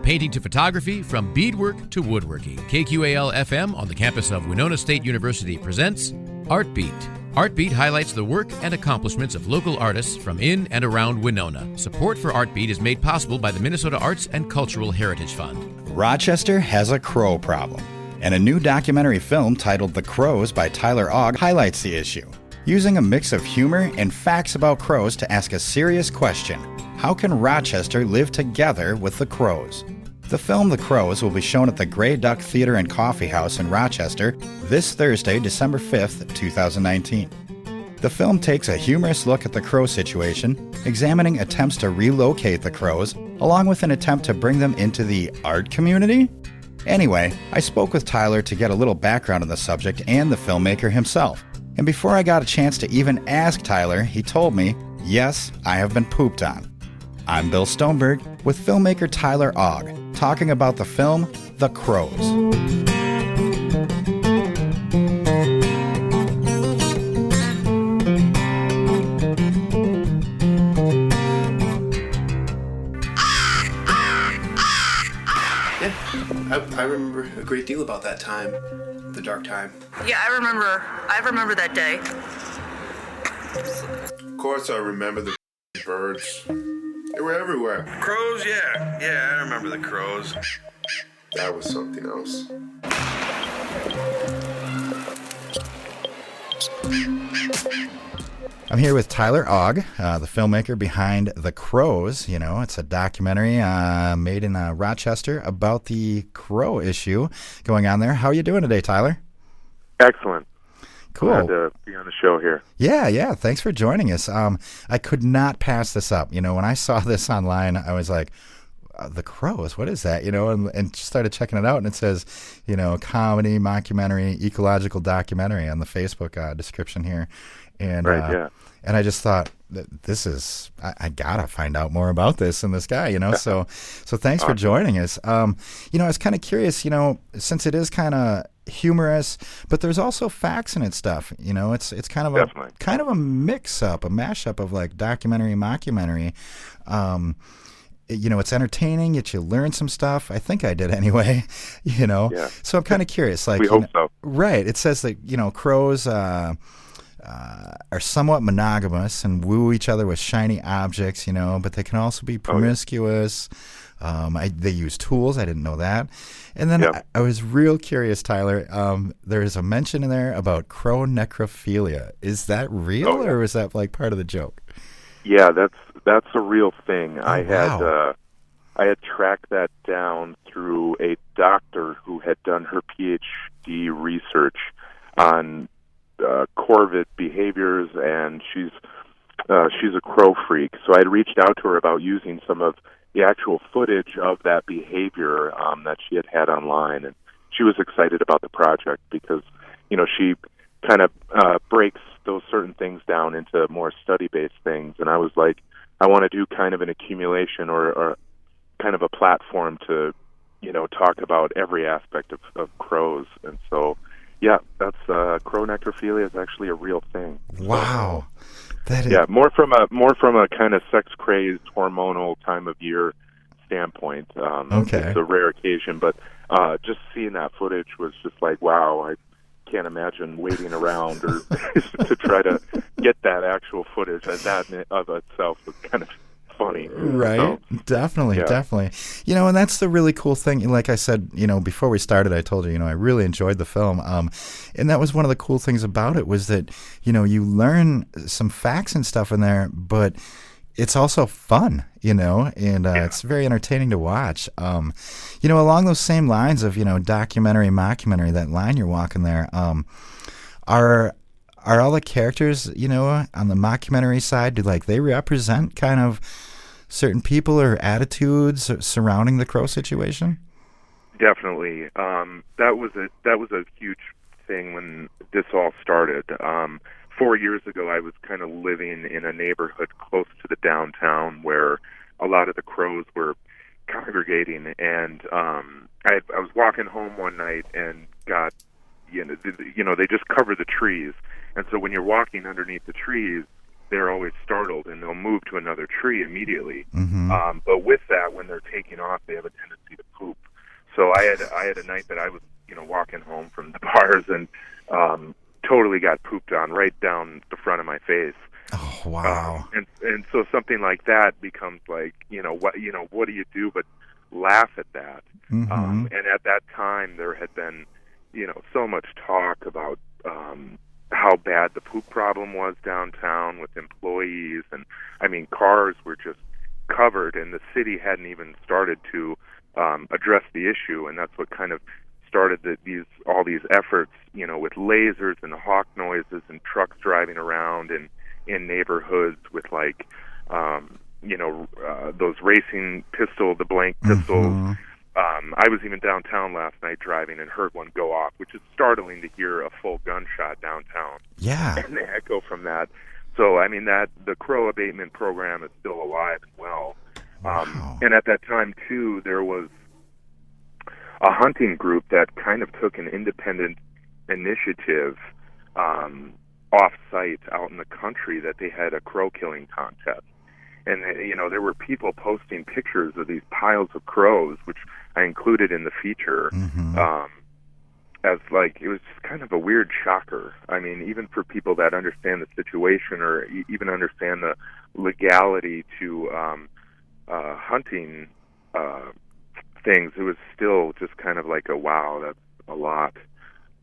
painting to photography, from beadwork to woodworking. KQAL-FM on the campus of Winona State University presents Artbeat. Artbeat highlights the work and accomplishments of local artists from in and around Winona. Support for Artbeat is made possible by the Minnesota Arts and Cultural Heritage Fund. Rochester has a crow problem, and a new documentary film titled The Crows by Tyler Aug highlights the issue, using a mix of humor and facts about crows to ask a serious question. How can Rochester live together with the crows? The film The Crows will be shown at the Grey Duck Theater and Coffeehouse in Rochester this Thursday, December 5th, 2019. The film takes a humorous look at the crow situation, examining attempts to relocate the crows, along with an attempt to bring them into the art community? Anyway, I spoke with Tyler to get a little background on the subject and the filmmaker himself. And before I got a chance to even ask Tyler, he told me, yes, I have been pooped on. I'm Bill Stoneberg with filmmaker Tyler Aug, talking about the film The Crows. I remember a great deal about that time, the dark time. Yeah, I remember that day. Of course I remember the birds. They were everywhere. Crows, yeah, I remember the crows. That was something else. I'm here with Tyler Aug, the filmmaker behind The Crows. You know, it's a documentary made in Rochester about the crow issue going on there. How are you doing today, Tyler? Excellent. Cool. Glad to be on the show here. Yeah. Thanks for joining us. I could not pass this up. You know, when I saw this online, I was like, The Crows, what is that? You know, and started checking it out, and it says, you know, comedy, mockumentary, ecological documentary on the Facebook description here. And right, yeah. And I just thought, this is, I gotta find out more about this and this guy, you know. So thanks for joining us. You know, I was kind of curious, you know, since it is kind of humorous, but there's also facts in it stuff. You know, it's kind of a mix up, a mashup of like documentary, mockumentary. You know, it's entertaining, yet you learn some stuff. I think I did anyway, you know. Yeah. So I'm kind of curious. Like, we hope so. Right. It says that, you know, crows are somewhat monogamous and woo each other with shiny objects, you know, but they can also be promiscuous. They use tools. I didn't know that. And then I was real curious, Tyler. There is a mention in there about crow necrophilia. Is that real, or is that like part of the joke? Yeah, that's a real thing. Oh, wow. I had tracked that down through a doctor who had done her PhD research on corvid behaviors, and she's a crow freak. So I had reached out to her about using some of the actual footage of that behavior that she had online, and she was excited about the project because, you know, she kind of breaks those certain things down into more study-based things. And I was like, I want to do kind of an accumulation or kind of a platform to, you know, talk about every aspect of crows. And so, yeah, that's crow necrophilia is actually a real thing. Wow. That is... Yeah, more from a kind of sex-crazed hormonal time of year standpoint. It's a rare occasion, but just seeing that footage was just like, wow, I can't imagine waiting around or to try to get that actual footage. And that in of itself was kind of funny. Right. So, definitely. You know, and that's the really cool thing. Like I said, you know, before we started, I told you, you know, I really enjoyed the film. And that was one of the cool things about it was that, you know, you learn some facts and stuff in there, but it's also fun, you know, and it's very entertaining to watch. You know, along those same lines of, you know, documentary, mockumentary, that line you're walking there, are all the characters, you know, on the mockumentary side, do like they represent kind of certain people or attitudes surrounding the crow situation? Definitely. That was a huge thing when this all started. 4 years ago, I was kind of living in a neighborhood close to the downtown where a lot of the crows were congregating, and I was walking home one night and got, you know, they just cover the trees, and so when you're walking underneath the trees, they're always startled and they'll move to another tree immediately. Mm-hmm. But with that, when they're taking off, they have a tendency to poop. So I had a night that I was, walking home from the bars and totally got pooped on right down the front of my face. Oh, wow. And so something like that becomes like, what do you do but laugh at that? Mm-hmm. And at that time there had been, so much talk about how bad the poop problem was downtown with employees, and I mean cars were just covered, and the city hadn't even started to address the issue, and that's what kind of started all these efforts, with lasers and hawk noises and trucks driving around in neighborhoods with like those racing the blank pistols. Mm-hmm. I was even downtown last night driving and heard one go off, which is startling to hear a full gunshot downtown. Yeah. And the echo from that. So, I mean, the crow abatement program is still alive and well. Wow. And at that time, too, there was a hunting group that kind of took an independent initiative off-site out in the country that they had a crow killing contest. And, there were people posting pictures of these piles of crows, which I included in the feature, Mm-hmm. as like, it was just kind of a weird shocker. I mean, even for people that understand the situation or even understand the legality to hunting things, it was still just kind of like as that's a lot.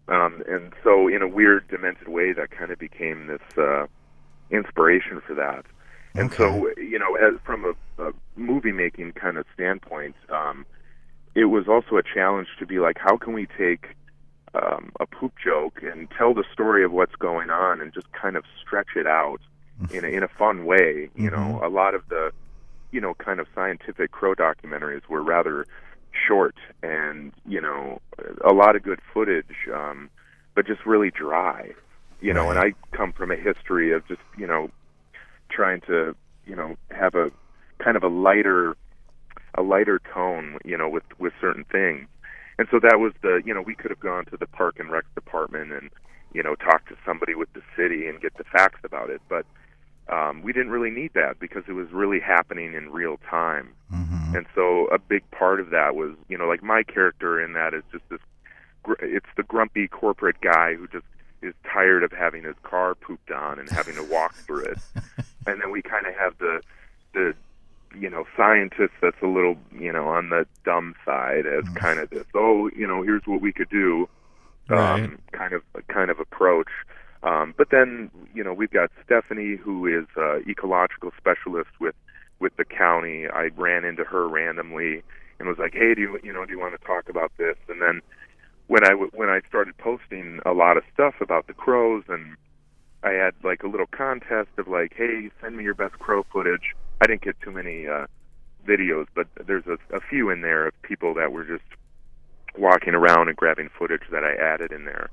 And so in a weird, demented way, that kind of became this inspiration for that. And Okay. so, as from a movie-making kind of standpoint, it was also a challenge to be like, how can we take a poop joke and tell the story of what's going on and just kind of stretch it out in a fun way? Mm-hmm. A lot of the, kind of scientific crow documentaries were rather short and, a lot of good footage, but just really dry, Right. and I come from a history of just, trying to, have a kind of a lighter tone, with certain things. And so that was we could have gone to the Park and Rec department and, talk to somebody with the city and get the facts about it. But we didn't really need that because it was really happening in real time. Mm-hmm. And so a big part of that was, like my character in that is just it's the grumpy corporate guy who just is tired of having his car pooped on and having to walk through it. And then we kind of have the scientist that's a little, on the dumb side as kind of this, here's what we could do, Right. kind of approach. But then, we've got Stephanie, who is ecological specialist with the county. I ran into her randomly and was like, hey, do you want to talk about this? And then when I started posting a lot of stuff about the crows, and I had like a little contest of like, hey, send me your best crow footage. I didn't get too many videos, but there's a few in there of people that were just walking around and grabbing footage that I added in there.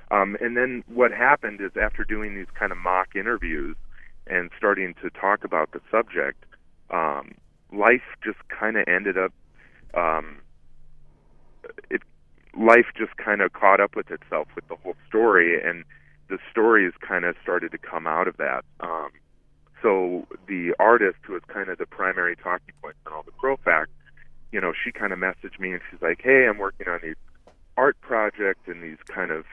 And then what happened is after doing these kind of mock interviews and starting to talk about the subject, life just kind of ended up, life just kind of caught up with itself with the whole story, and the stories kind of started to come out of that. So the artist, who is kind of the primary talking point on all the crow facts, she kind of messaged me and she's like, hey, I'm working on these art project and these kind of,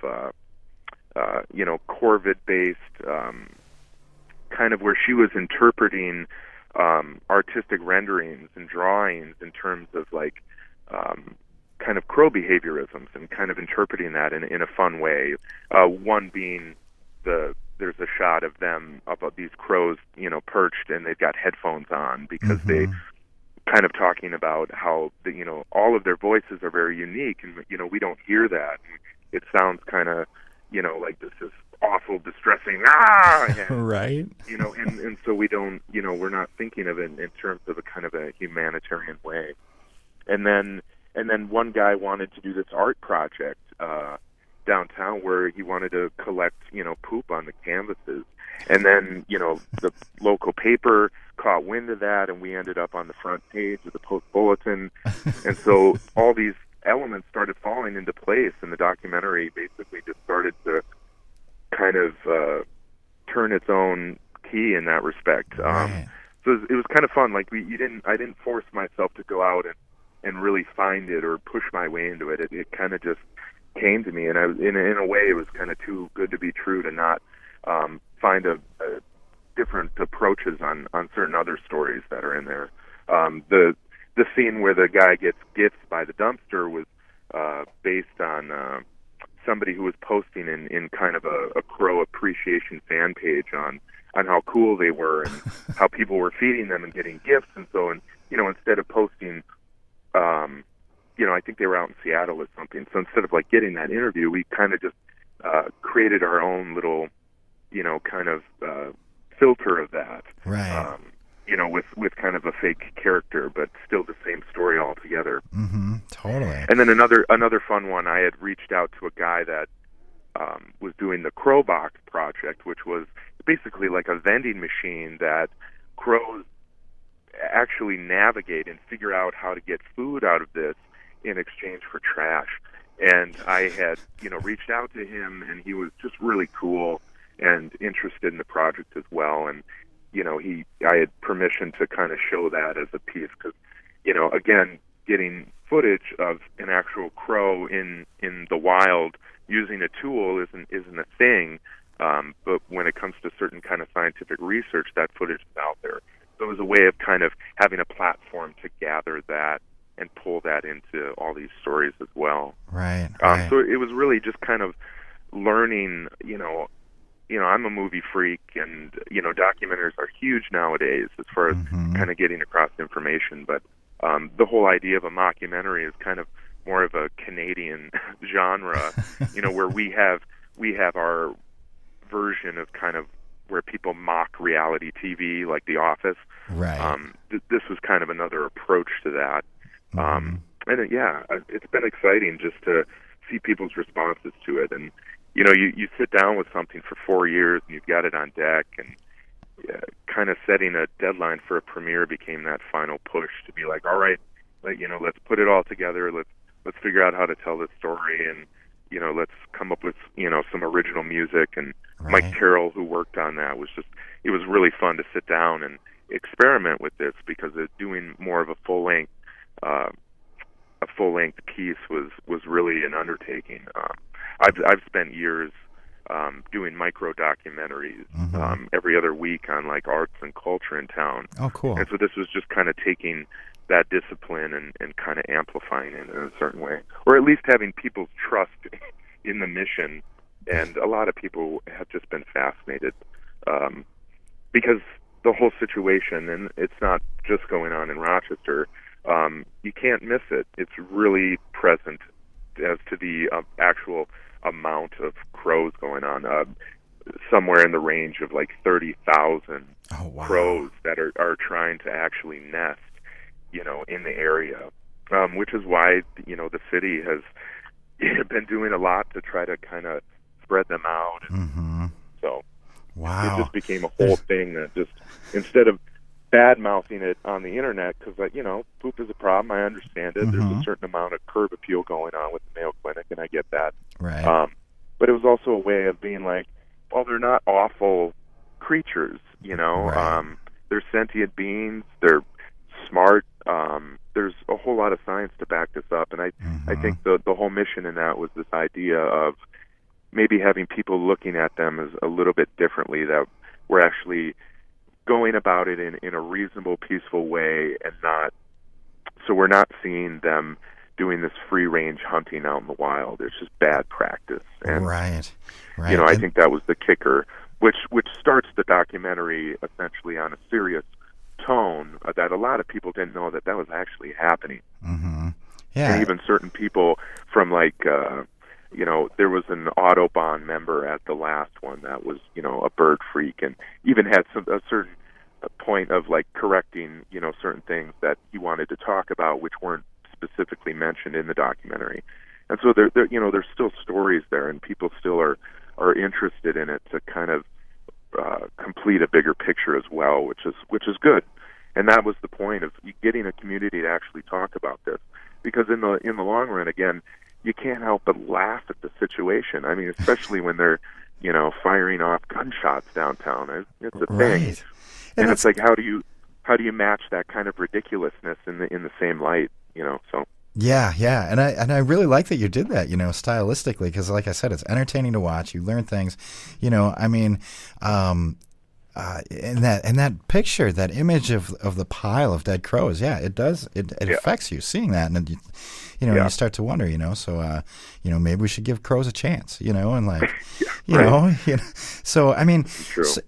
Corvid-based, kind of where she was interpreting artistic renderings and drawings in terms of like kind of crow behaviorisms and kind of interpreting that in a fun way. One being there's a shot of them about these crows, perched, and they've got headphones on because Mm-hmm. they kind of talking about how all of their voices are very unique, and we don't hear that. And it sounds kind of like this is awful, distressing, and, Right. and so we don't, we're not thinking of it in terms of a kind of a humanitarian way. And then one guy wanted to do this art project downtown where he wanted to collect, poop on the canvases. And then, the local paper caught wind of that, and we ended up on the front page of the Post Bulletin. And so all these elements started falling into place, and the documentary basically just started to kind of turn its own key in that respect. Right. So it was kind of fun. Like I didn't force myself to go out and really find it or push my way into it. It kind of just came to me, and in a way, it was kind of too good to be true to not find a different approaches on certain other stories that are in there. The scene where the guy gets gifts by the dumpster was based on somebody who was posting in kind of a crow appreciation fan page on how cool they were and how people were feeding them and getting gifts. And so, instead of posting, I think they were out in Seattle or something. So instead of like getting that interview, we kind of just created our own little, kind of filter of that. Right. With kind of a fake character, but still the same story altogether. Mm-hmm. Totally. And then another fun one, I had reached out to a guy that was doing the Crow Box project, which was basically like a vending machine that crows actually navigate and figure out how to get food out of this in exchange for trash. And I had, reached out to him, and he was just really cool and interested in the project as well. And I had permission to kind of show that as a piece because, again, getting footage of an actual crow in the wild using a tool isn't a thing. But when it comes to certain kind of scientific research, that footage is out there. So it was a way of kind of having a platform to gather that and pull that into all these stories as well. Right. So it was really just kind of learning, I'm a movie freak, and, documentaries are huge nowadays as far as kind of getting across information. But the whole idea of a mockumentary is kind of more of a Canadian genre, where we have our version of kind of where people mock reality TV, like The Office. Right. This was kind of another approach to that. And it's been exciting just to see people's responses to it. And, you sit down with something for 4 years and you've got it on deck, and kind of setting a deadline for a premiere became that final push to be like, all right, let's put it all together. Let's figure out how to tell this story, and, let's come up with, some original music. And Right. Mike Carroll, who worked on that, it was really fun to sit down and experiment with this, because doing more of a full length piece was really an undertaking. I've spent years doing micro documentaries every other week on like arts and culture in town. Oh, cool. And so this was just kind of taking that discipline and kind of amplifying it in a certain way, or at least having people's trust in the mission. And a lot of people have just been fascinated because the whole situation, and it's not just going on in Rochester, you can't miss it. It's really present as to the actual amount of crows going on. Somewhere in the range of like 30,000 crows that are trying to actually nest, in the area, which is why, the city has been doing a lot to try to kind of spread them out. So it just became a whole thing that just, instead of bad-mouthing it on the internet, because, poop is a problem, I understand it. There's a certain amount of curb appeal going on with the Mayo Clinic, and I get that. Right. But it was also a way of being like, well, they're not awful creatures, Right. They're sentient beings, they're smart, there's a whole lot of science to back this up, and I think the whole mission in that was this idea of maybe having people looking at them as a little bit differently, that we're actually going about it in a reasonable, peaceful way, and we're not seeing them doing this free-range hunting out in the wild. It's just bad practice. And, right. I think that was the kicker, which starts the documentary essentially on a serious tone that a lot of people didn't know that was actually happening. Yeah. And even certain people from there was an Autobahn member at the last one that was, a bird freak, and even had a certain point of like correcting, certain things that he wanted to talk about, which weren't specifically mentioned in the documentary. And so there's still stories there, and people still are interested in it to kind of complete a bigger picture as well, which is good. And that was the point of getting a community to actually talk about this, because in the long run, again, you can't help but laugh at the situation. I mean, especially when they're, firing off gunshots downtown. It's a thing. Right. And it's like, how do how do you match that kind of ridiculousness in the same light, so. Yeah, and I really like that you did that, stylistically, because like I said, it's entertaining to watch. You learn things, I mean, and that picture, that image of the pile of dead crows, it does, it affects you seeing that, and you start to wonder, so maybe we should give crows a chance, and like, so I mean,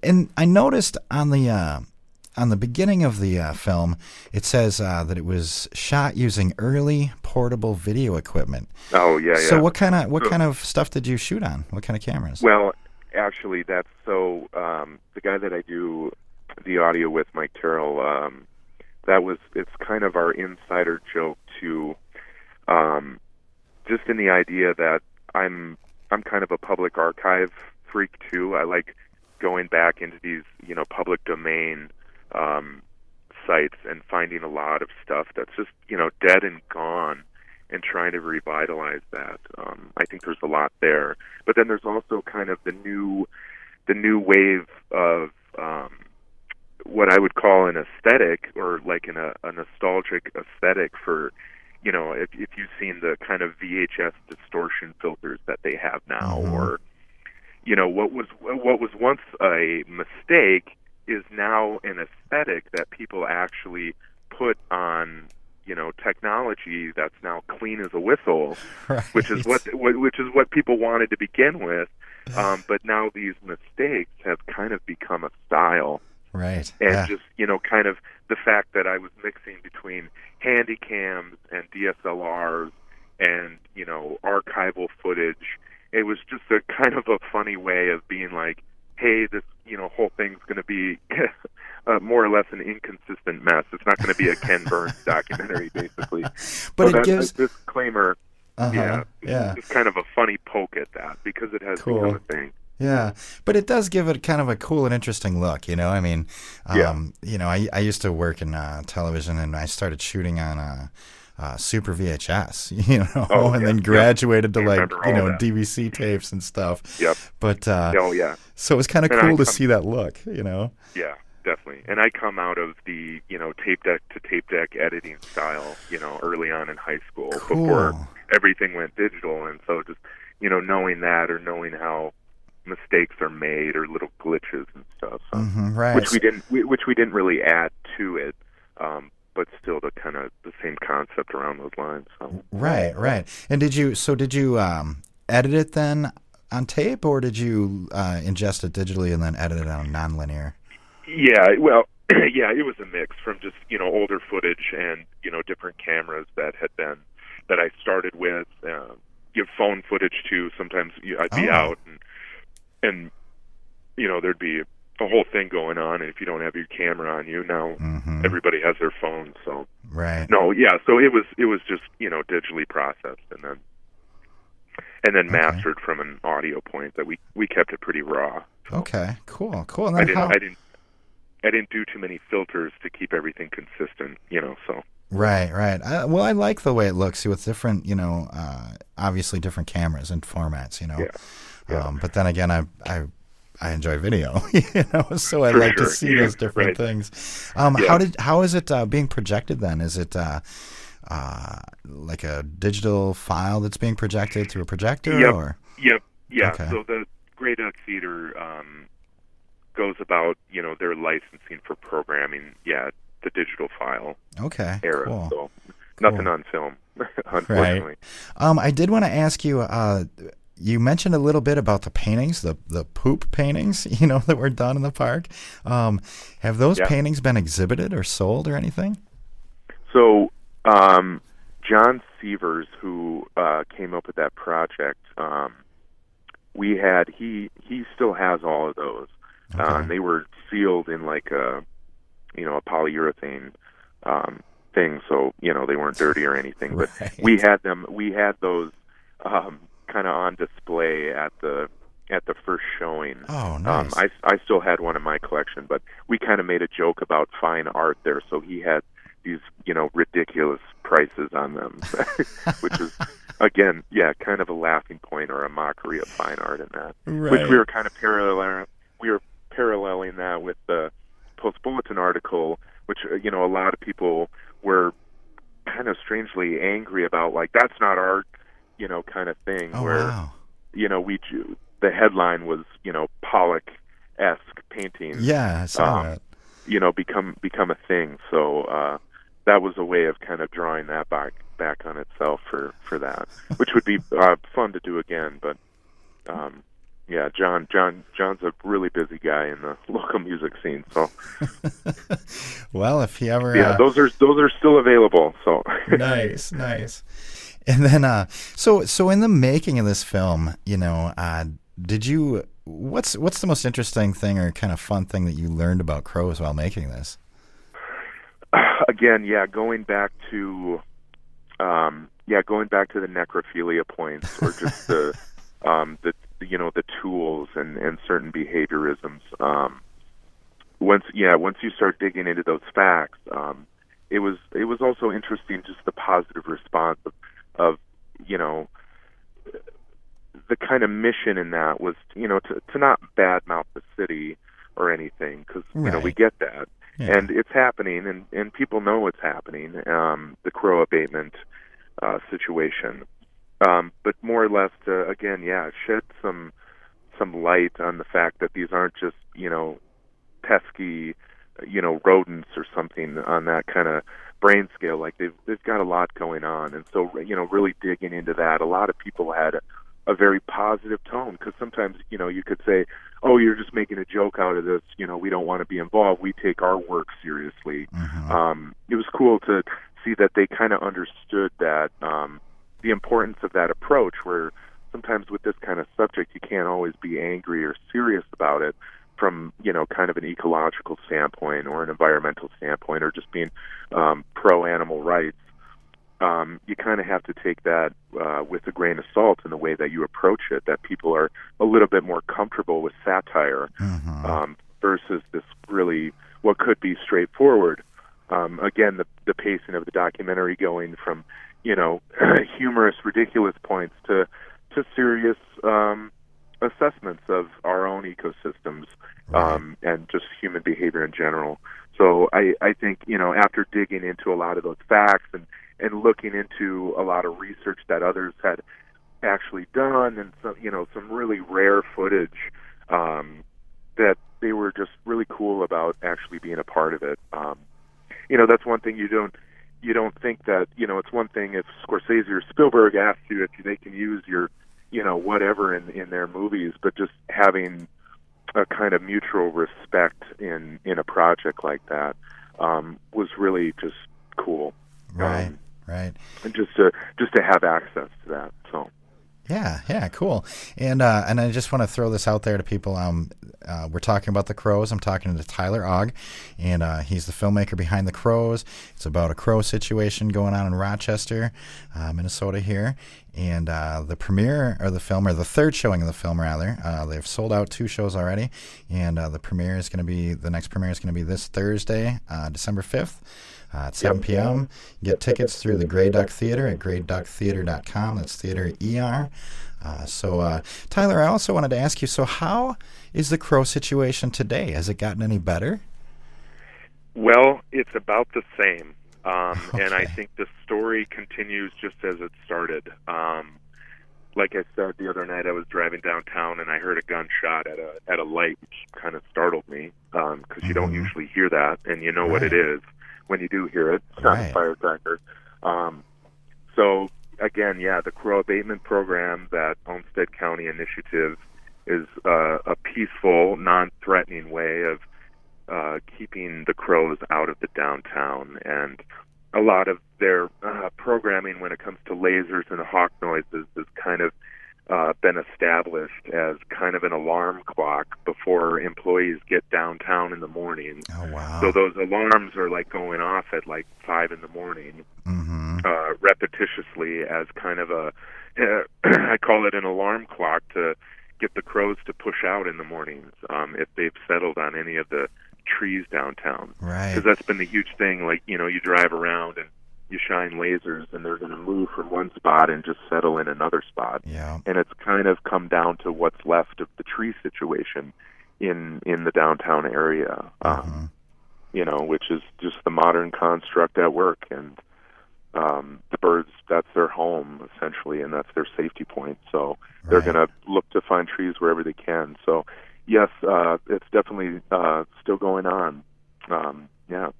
and I noticed on the beginning of the film, it says that it was shot using early portable video equipment. Oh yeah. So what kind of stuff did you shoot on? What kind of cameras? Well, actually, that's so. The guy that I do the audio with, Mike Terrell, it's kind of our insider joke to, just in the idea that I'm kind of a public archive freak too. I like going back into these public domain sites and finding a lot of stuff that's just dead and gone, and trying to revitalize that. I think there's a lot there, but then there's also kind of the new wave of what I would call an aesthetic, or like a nostalgic aesthetic for if you've seen the kind of VHS distortion filters that they have now, or what was once a mistake is now an aesthetic that people actually put on, technology that's now clean as a whistle, right. which is what people wanted to begin with. But now these mistakes have kind of become a style, right? And just kind of the fact that I was mixing between handy cams and DSLRs and archival footage. It was just a kind of a funny way of being like, hey, this whole thing's going to be more or less an inconsistent mess. It's not going to be a Ken Burns documentary, basically. But so it gives a disclaimer. Yeah. It's kind of a funny poke at that because it has become a thing. Yeah, but it does give it kind of a cool and interesting look, I mean, I used to work in television, and I started shooting on Super VHS, and then graduated to DVC tapes and stuff. Yep. But so it was kind of cool to see that look, Yeah, definitely. And I come out of the tape deck to tape deck editing style, early on in high school before everything went digital, and so just knowing that, or knowing how mistakes are made or little glitches and stuff, so, right. which we didn't really add to it. But still, the kind of the same concept around those lines. So. Right. And did you edit it then on tape, or did you ingest it digitally and then edit it on nonlinear? Yeah, well, it was a mix from just older footage and different cameras that I started with. You have phone footage too. Sometimes I'd be out and there'd be a whole thing going on, and if you don't have your camera on you, now everybody has their phone. So right. So it was just digitally processed and then mastered from an audio point. That we kept it pretty raw. So. Okay, cool. And I then I didn't do too many filters to keep everything consistent. So. Right. Well, I like the way it looks with different, obviously different cameras and formats. Yeah. But then again, I enjoy video, so I like to see those different things. How is it being projected then? Is it like a digital file that's being projected through a projector? Yep. Or? Yep. Yeah. Okay. So the Grey Duck Theater goes about their licensing for programming. Yeah, the digital file. Okay. Era. Cool. So nothing on film, unfortunately. Right. I did want to ask you. You mentioned a little bit about the paintings, the poop paintings, that were done in the park. Have those paintings been exhibited or sold or anything? So, John Sievers, who came up with that project, he still has all of those. Okay. They were sealed in like a polyurethane thing, so they weren't dirty or anything. But we had those. Kind of on display at the first showing. Oh, nice. I still had one in my collection, but we kind of made a joke about fine art there, so he had these ridiculous prices on them, which is again, kind of a laughing point or a mockery of fine art in that. Right. Which we were kind of paralleling that with the Post Bulletin article which a lot of people were kind of strangely angry about, like, that's not art, kind of thing. Oh, where wow. The headline was, Pollock-esque paintings. Yeah, I saw that. Become a thing. So that was a way of kind of drawing that back on itself for that, which would be fun to do again. But yeah, John's a really busy guy in the local music scene. So well, if he ever those are still available. So nice. And then so in the making of this film, what's the most interesting thing or kind of fun thing that you learned about crows while making this? Again, going back to the necrophilia points, or just the tools and certain behaviorisms. Once you start digging into those facts, it was also interesting, just the positive response of the kind of mission in that was to not badmouth the city or anything, because we get that. Yeah. And it's happening, and people know it's happening, the crow abatement situation. But more or less to, again, shed some light on the fact that these aren't just, pesky, rodents or something on that kind of brain scale. Like, they've got a lot going on. And so, really digging into that, a lot of people had a very positive tone, because sometimes, you could say, oh, you're just making a joke out of this, we don't want to be involved, we take our work seriously. Mm-hmm. It was cool to see that they kind of understood that, the importance of that approach, where sometimes with this kind of subject, you can't always be angry or serious about it from, kind of an ecological standpoint or an environmental standpoint, or just being pro-animal rights. You kind of have to take that with a grain of salt in the way that you approach it, that people are a little bit more comfortable with satire, mm-hmm. Versus this really what could be straightforward. Again, the pacing of the documentary going from, humorous, ridiculous points to serious assessments of our own ecosystems, right. And just human behavior in general. So I think, after digging into a lot of those facts and looking into a lot of research that others had actually done, and some really rare footage, that they were just really cool about actually being a part of it. That's one thing you don't think that, it's one thing if Scorsese or Spielberg asked you if they can use your, whatever in their movies, but just having a kind of mutual respect in a project like that, was really just cool. Right. Right. And just to have access to that. So. Yeah, cool. And I just want to throw this out there to people. We're talking about The Crows. I'm talking to Tyler Aug, and he's the filmmaker behind The Crows. It's about a crow situation going on in Rochester, Minnesota here. And the premiere of the film, or the third showing of the film, rather, they've sold out 2 shows already. And the next premiere is going to be this Thursday, December 5th. At 7 p.m. Get tickets through the Grey Duck Theater at greyducktheater.com. That's theater ER. So, Tyler, I also wanted to ask you, so how is the crow situation today? Has it gotten any better? Well, it's about the same. Okay. And I think the story continues just as it started. Like I said, the other night I was driving downtown and I heard a gunshot at a light, which kind of startled me, because you don't usually hear that, and you know what it is when you do hear it. It's not a firecracker. So, again, the Crow Abatement Program, that Olmsted County initiative, is a peaceful, non-threatening way of keeping the crows out of the downtown. And a lot of their programming when it comes to lasers and hawk noises has kind of been established as kind of an alarm clock before employees get downtown in the morning. Oh, wow. So those alarms are like going off at like 5 in the morning, repetitiously, as kind of I call it an alarm clock to get the crows to push out in the mornings, if they've settled on any of the trees downtown. Right. Because that's been the huge thing. Like, you drive around and you shine lasers, and they're going to move from one spot and just settle in another spot. Yeah. And it's kind of come down to what's left of the tree situation in the downtown area. which is just the modern construct at work. And the birds, that's their home, essentially, and that's their safety point. So they're going to look to find trees wherever they can. So, yes, it's definitely still going on. Yeah.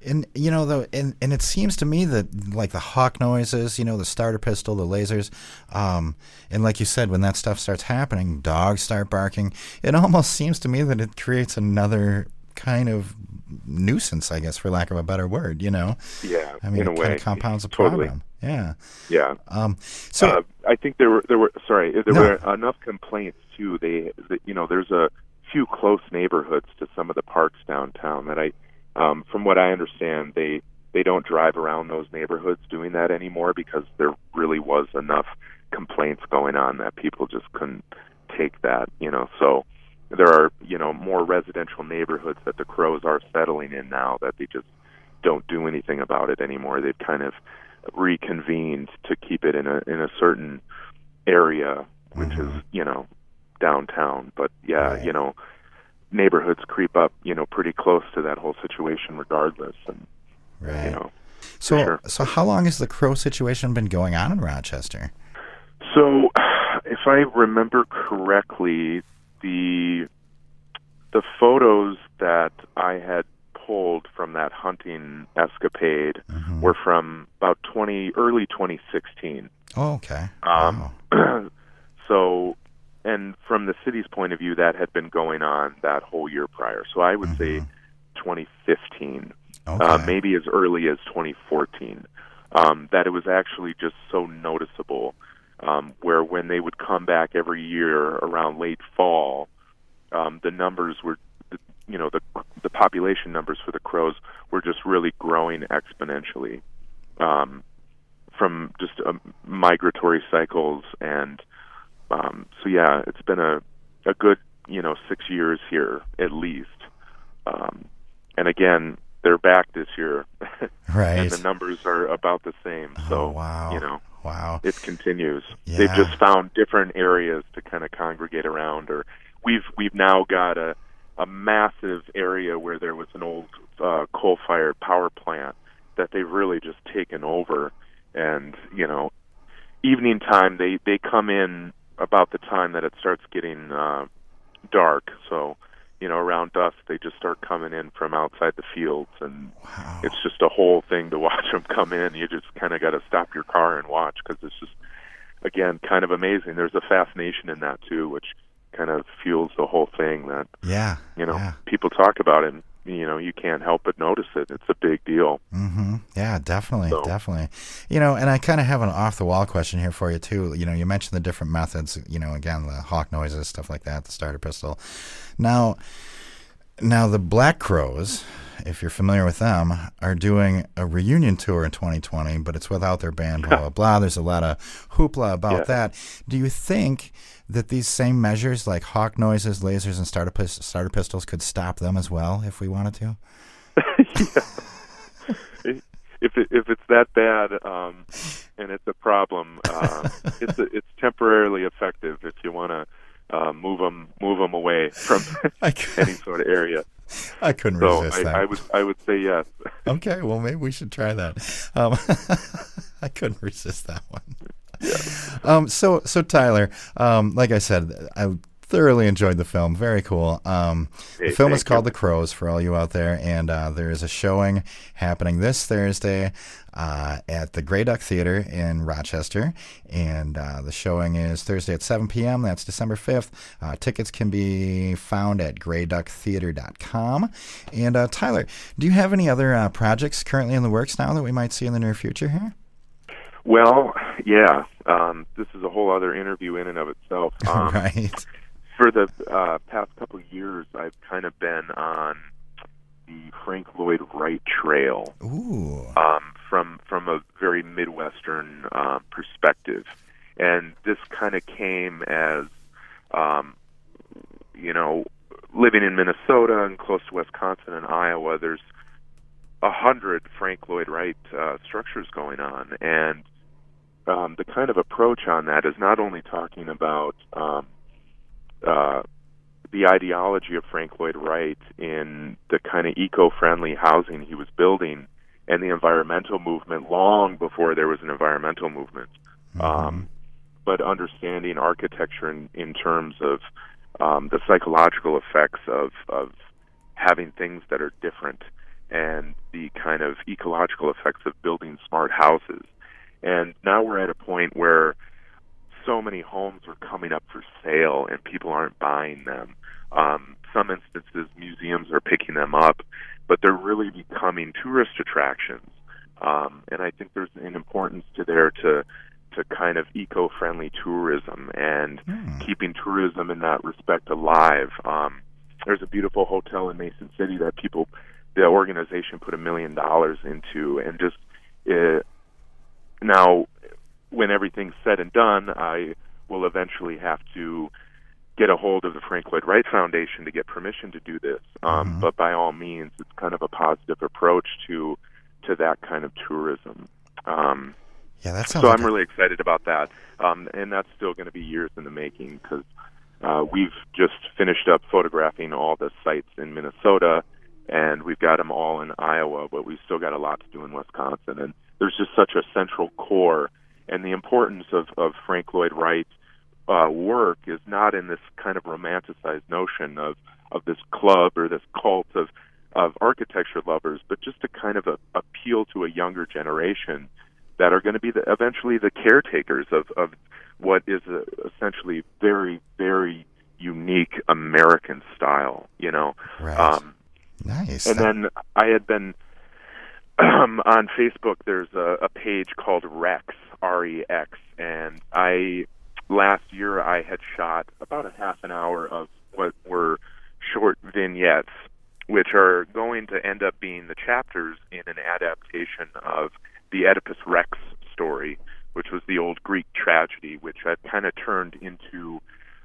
And and it seems to me that like the hawk noises, the starter pistol, the lasers, and like you said, when that stuff starts happening, dogs start barking. It almost seems to me that it creates another kind of nuisance, I guess, for lack of a better word. Yeah, I mean, in a it way, kind of compounds the totally. problem. Yeah. Yeah. So I think there were enough complaints too. There's a few close neighborhoods to some of the parks downtown that from what I understand, they don't drive around those neighborhoods doing that anymore because there really was enough complaints going on that people just couldn't take that. So there are more residential neighborhoods that the crows are settling in now that they just don't do anything about it anymore. They've kind of reconvened to keep it in a certain area, which is downtown. But neighborhoods creep up pretty close to that whole situation regardless. And so how long has the crow situation been going on in Rochester? So if I remember correctly, the photos that I had pulled from that hunting escapade were from about early 2016. Oh, okay. Wow. So, and from the city's point of view, that had been going on that whole year prior. So I would say 2015, maybe as early as 2014, that it was actually just so noticeable, where when they would come back every year around late fall, the numbers were, the population numbers for the crows were just really growing exponentially, from just migratory cycles. And it's been a good 6 years here at least, and again they're back this year, and the numbers are about the same. So wow, it continues. Yeah. They've just found different areas to kind of congregate around, or we've now got a massive area where there was an old coal-fired power plant that they've really just taken over. And evening time they come in about the time that it starts getting dark. So around dusk they just start coming in from outside the fields, and it's just a whole thing to watch them come in. You just kind of got to stop your car and watch, because it's just, again, kind of amazing. There's a fascination in that too, which kind of fuels the whole thing that people talk about it, and you can't help but notice it. It's a big deal. Yeah, definitely. And I kind of have an off-the-wall question here for you too. You mentioned the different methods, again, the hawk noises, stuff like that, the starter pistol. Now the Black Crows, if you're familiar with them, are doing a reunion tour in 2020, but it's without their band, blah, blah, blah. There's a lot of hoopla about that. Do you think that these same measures, like hawk noises, lasers, and starter pistols, could stop them as well if we wanted to? If it's that bad, and it's a problem, it's temporarily effective if you want to move them away from any sort of area. I couldn't resist that. I would say yes. Okay, well, maybe we should try that. I couldn't resist that one. Yeah. So Tyler, like I said, I thoroughly enjoyed the film. Very cool. The film is called The Crows, for all you out there, and there is a showing happening this Thursday at the Grey Duck Theater in Rochester, and the showing is Thursday at 7 p.m. That's December 5th. Tickets can be found at greyducktheater.com. And Tyler, do you have any other projects currently in the works now that we might see in the near future here? Well, yeah. This is a whole other interview in and of itself. Right. For the past couple of years, I've kind of been on the Frank Lloyd Wright Trail. Ooh. From a very Midwestern perspective. And this kind of came as, living in Minnesota and close to Wisconsin and Iowa, there's 100 Frank Lloyd Wright structures going on. And the kind of approach on that is not only talking about the ideology of Frank Lloyd Wright in the kind of eco-friendly housing he was building and the environmental movement long before there was an environmental movement. But understanding architecture in terms of the psychological effects of having things that are different and the kind of ecological effects of building smart houses. And now we're at a point where so many homes are coming up for sale and people aren't buying them. Some instances, museums are picking them up, but they're really becoming tourist attractions. And I think there's an importance to kind of eco-friendly tourism and keeping tourism in that respect alive. There's a beautiful hotel in Mason City that the organization put $1 million into, and just now, when everything's said and done, I will eventually have to get a hold of the Frank Lloyd Wright Foundation to get permission to do this. But by all means, it's kind of a positive approach to that kind of tourism. Yeah, that sounds. So I'm really excited about that, and that's still going to be years in the making because we've just finished up photographing all the sites in Minnesota, and we've got them all in Iowa, but we've still got a lot to do in Wisconsin. And there's just such a central core, and the importance of Frank Lloyd Wright's work is not in this kind of romanticized notion of this club or this cult of architecture lovers, but just to kind of appeal to a younger generation that are going to be eventually the caretakers of what is essentially very, very unique American style, you know. Right. Nice. And then I had been on Facebook. There's a page called Rex, R-E-X, and last year I had shot about a half an hour of what were short vignettes, which are going to end up being the chapters in an adaptation of the Oedipus Rex story, which was the old Greek tragedy, which I've kind of turned into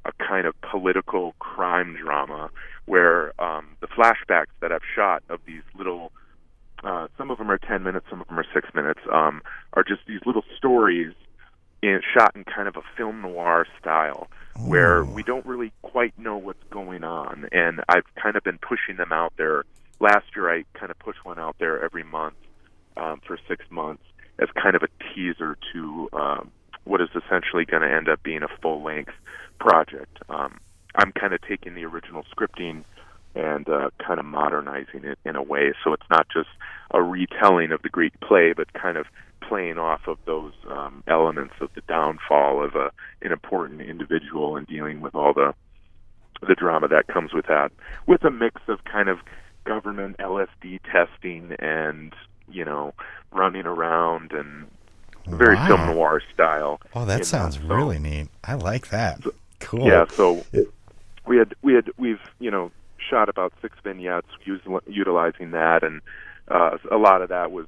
a kind of political crime drama where the flashbacks that I've shot of these little, some of them are 10 minutes, some of them are 6 minutes, are just these little stories shot in kind of a film noir style where we don't really quite know what's going on. And I've kind of been pushing them out there. Last year I kind of pushed one out there every month for 6 months as kind of a teaser to what is essentially going to end up being a full-length project. I'm kind of taking the original scripting and kind of modernizing it in a way so it's not just a retelling of the Greek play, but kind of playing off of those elements of the downfall of an important individual and dealing with all the drama that comes with that, with a mix of kind of government LSD testing and, you know, running around and very film noir style. Oh, that sounds really neat. I like that. Cool. Yeah, so we've shot about 6 vignettes utilizing that, and a lot of that was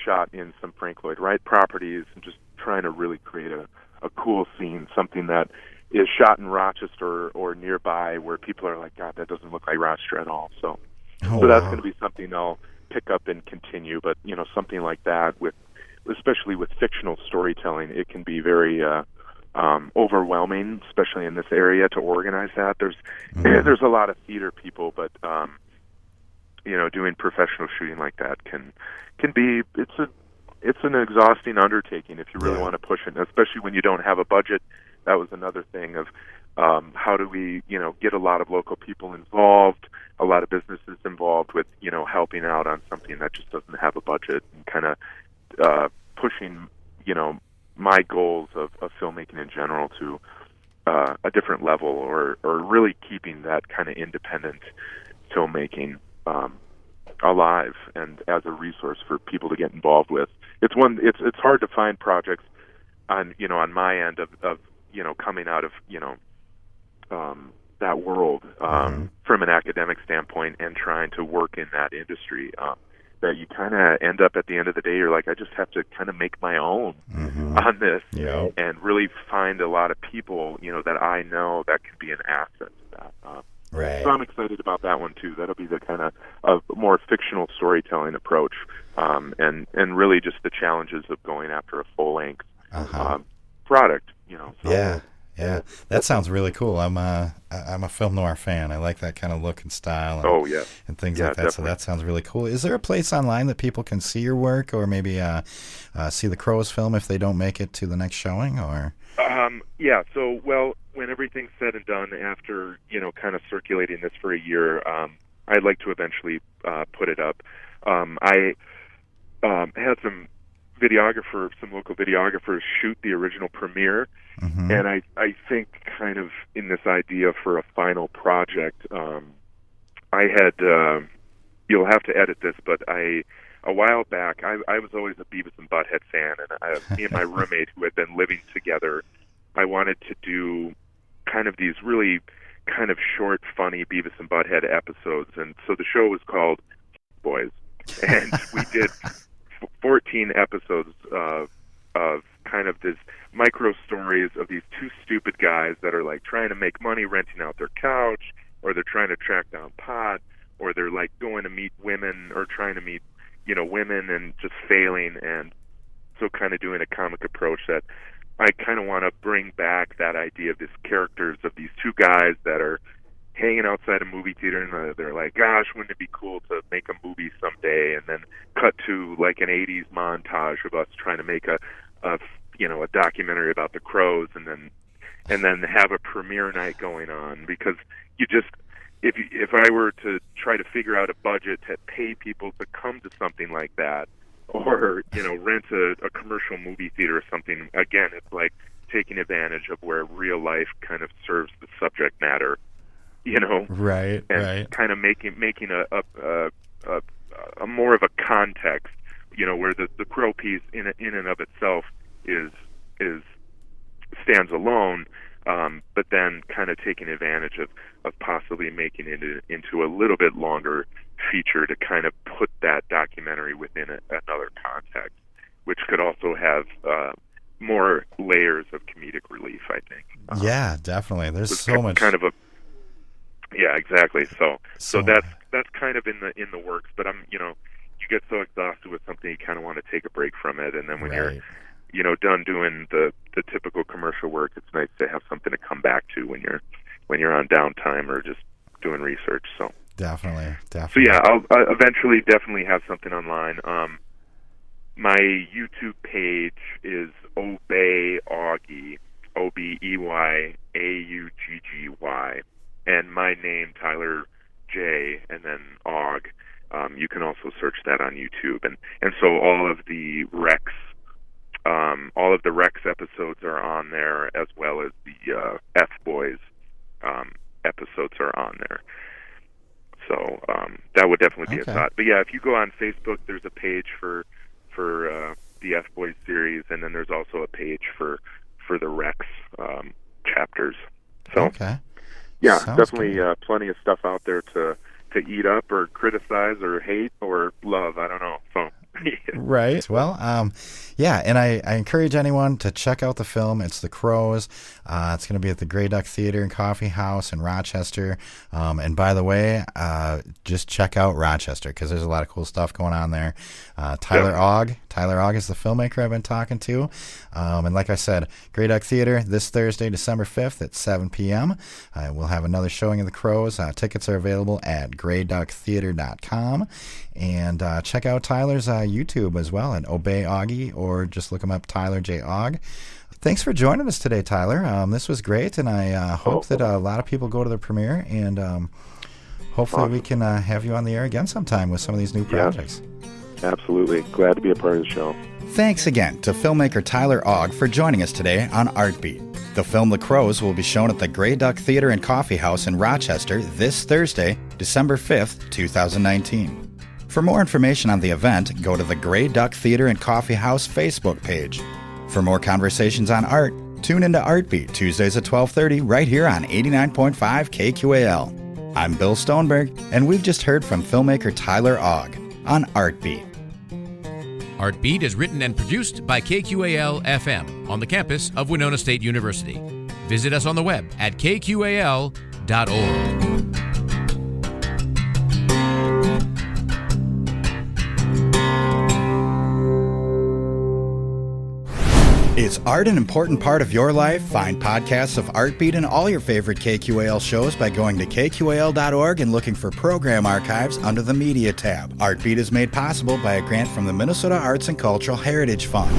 shot in some Frank Lloyd Wright properties and just trying to really create a cool scene, something that is shot in Rochester or nearby where people are like, God, that doesn't look like Rochester at all. So that's going to be something I'll pick up and continue. But something like that, especially with fictional storytelling, it can be very overwhelming, especially in this area, to organize that. There's a lot of theater people, but doing professional shooting like that can be it's an exhausting undertaking if you really want to push it, especially when you don't have a budget. That was another thing of how do we get a lot of local people involved, a lot of businesses involved with helping out on something that just doesn't have a budget, and kind of pushing my goals of filmmaking in general to a different level, or really keeping that kind of independent filmmaking alive and as a resource for people to get involved with. It's hard to find projects on my end of coming out of that world from an academic standpoint and trying to work in that industry. That you kind of end up at the end of the day, you're like, I just have to kind of make my own on this, and really find a lot of people, that I know that can be an asset to that. Right. So I'm excited about that one too. That'll be the kind of more fictional storytelling approach, and really just the challenges of going after a full length product. So. Yeah. Yeah, that sounds really cool. I'm a film noir fan. I like that kind of look and style. And, and things like that. Definitely. So that sounds really cool. Is there a place online that people can see your work, or maybe see the Crows film if they don't make it to the next showing? Or yeah. So when everything's said and done, after kind of circulating this for a year, I'd like to eventually put it up. I had some local videographers shoot the original premiere, and I think kind of in this idea for a final project, I had, you'll have to edit this, but a while back, I was always a Beavis and Butthead fan, and me and my roommate who had been living together, I wanted to do kind of these really kind of short, funny Beavis and Butthead episodes, and so the show was called Boys, and we did 14 episodes of kind of this micro stories of these two stupid guys that are like trying to make money renting out their couch, or they're trying to track down pot, or they're like going to meet women or trying to meet women and just failing. And so kind of doing a comic approach that I kind of want to bring back that idea of these characters of these two guys that are hanging outside a movie theater, and they're like, gosh, wouldn't it be cool to make a movie someday? And then cut to like an 80s montage of us trying to make a documentary about the Crows, and then have a premiere night going on. Because you just, if I were to try to figure out a budget to pay people to come to something like that, or rent a commercial movie theater or something, again, it's like taking advantage of where real life kind of serves the subject matter. Right, and right. kind of making a more of a context, where the Crow piece in and of itself is stands alone, but then kind of taking advantage of possibly making it into a little bit longer feature to kind of put that documentary within another context, which could also have more layers of comedic relief, I think. Yeah, definitely. There's so much kind of a. Yeah, exactly. So that's kind of in the works. But you get so exhausted with something, you kind of want to take a break from it, and then when you're done doing the typical commercial work, it's nice to have something to come back to when you're on downtime or just doing research. So definitely. So yeah, I'll eventually definitely have something online. My YouTube page is Obey Augie, OBEYAUGGY. And my name, Tyler J, and then Aug. You can also search that on YouTube, and so all of the Rex episodes are on there, as well as the F Boys episodes are on there. So that would definitely be a thought. But yeah, if you go on Facebook, there's a page for the F Boys series, and then there's also a page for the Rex chapters. So. Yeah, sounds definitely plenty of stuff out there to eat up or criticize or hate or love. I don't know. So. Right. Well, yeah, and I encourage anyone to check out the film. It's The Crows. It's going to be at the Grey Duck Theater and Coffeehouse in Rochester. And by the way, just check out Rochester because there's a lot of cool stuff going on there. Tyler Aug is the filmmaker I've been talking to. And like I said, Grey Duck Theater this Thursday, December 5th at 7 p.m. We'll have another showing of The Crows. Tickets are available at greyducktheater.com. And check out Tyler's YouTube as well at Obey Augie, or just look him up, Tyler J. Aug. Thanks for joining us today, Tyler. This was great, and I hope that a lot of people go to the premiere, and hopefully we can have you on the air again sometime with some of these new projects. Absolutely. Glad to be a part of the show. Thanks again to filmmaker Tyler Aug for joining us today on Artbeat. The film The Crows will be shown at the Grey Duck Theater and Coffeehouse in Rochester this Thursday, December 5th, 2019. For more information on the event, go to the Grey Duck Theater and Coffeehouse Facebook page. For more conversations on art, tune into Artbeat Tuesdays at 12:30 right here on 89.5 KQAL. I'm Bill Stoneberg, and we've just heard from filmmaker Tyler Aug on Artbeat. Artbeat is written and produced by KQAL FM on the campus of Winona State University. Visit us on the web at kqal.org. Is art an important part of your life? Find podcasts of Artbeat and all your favorite KQAL shows by going to kqal.org and looking for program archives under the Media tab. Artbeat is made possible by a grant from the Minnesota Arts and Cultural Heritage Fund.